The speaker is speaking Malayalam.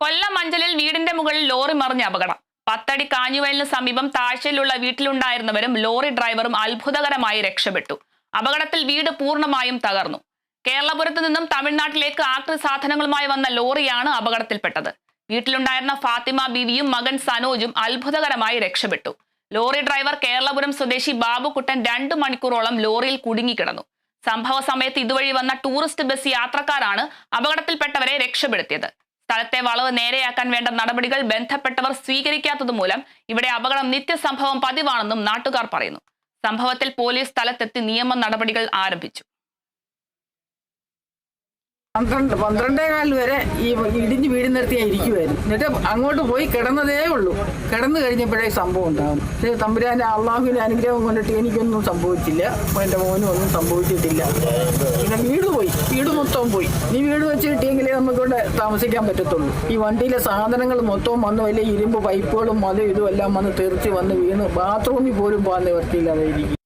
കൊല്ലം അഞ്ചലിൽ വീടിന്റെ മുകളിൽ ലോറി മറിഞ്ഞ അപകടം. 10 അടി കാഞ്ഞുവയലിന് സമീപം താഴ്ചയിലുള്ള വീട്ടിലുണ്ടായിരുന്നവരും ലോറി ഡ്രൈവറും അത്ഭുതകരമായി രക്ഷപ്പെട്ടു. അപകടത്തിൽ വീട് പൂർണ്ണമായും തകർന്നു. കേരളപുരത്ത് നിന്നും തമിഴ്നാട്ടിലേക്ക് ആക്രി സാധനങ്ങളുമായി വന്ന ലോറിയാണ് അപകടത്തിൽപ്പെട്ടത്. വീട്ടിലുണ്ടായിരുന്ന ഫാത്തിമ ബീവിയും മകൻ സനോജും അത്ഭുതകരമായി രക്ഷപ്പെട്ടു. ലോറി ഡ്രൈവർ കേരളപുരം സ്വദേശി ബാബുക്കുട്ടൻ 2 മണിക്കൂറോളം ലോറിയിൽ കുടുങ്ങിക്കിടന്നു. സംഭവ സമയത്ത് ഇതുവഴി വന്ന ടൂറിസ്റ്റ് ബസ് യാത്രക്കാരാണ് അപകടത്തിൽപ്പെട്ടവരെ രക്ഷപ്പെടുത്തിയത്. സ്ഥലത്തെ വളവ് നേരെയാക്കാൻ വേണ്ട നടപടികൾ ബന്ധപ്പെട്ടവർ സ്വീകരിക്കാത്തതുമൂലം ഇവിടെ അപകടം നിത്യസംഭവം പതിവാണെന്നും നാട്ടുകാർ പറയുന്നു. സംഭവത്തിൽ പോലീസ് സ്ഥലത്തെത്തി നിയമ നടപടികൾ ആരംഭിച്ചു. 12 വരെ ഈ ഇടിഞ്ഞ് വീട് നിർത്തിയായിരിക്കുമായിരുന്നു. എന്നിട്ട് അങ്ങോട്ട് പോയി കിടന്നതേ ഉള്ളൂ. കിടന്നു കഴിഞ്ഞപ്പോഴേ സംഭവം ഉണ്ടാകും. പക്ഷേ തമ്പുരാൻ്റെ അള്ളാഹുവിൻ്റെ അനുഗ്രഹം കൊണ്ടിട്ട് എനിക്കൊന്നും സംഭവിച്ചില്ല. എൻ്റെ മോനും ഒന്നും സംഭവിച്ചിട്ടില്ല. പിന്നെ വീട് മൊത്തവും പോയി. ഈ വീട് വെച്ച് കിട്ടിയെങ്കിലേ നമുക്കിവിടെ താമസിക്കാൻ പറ്റത്തുള്ളൂ. ഈ വണ്ടിയിലെ സാധനങ്ങൾ മൊത്തവും വന്ന് വലിയ ഇരുമ്പ് പൈപ്പുകളും അതും ഇതും എല്ലാം വന്ന് തെറിച്ച് വന്ന് വീണ് ബാത്റൂമിൽ പോലും പോകാൻ നിവർത്തിയില്ലാതെ ഇരിക്കും.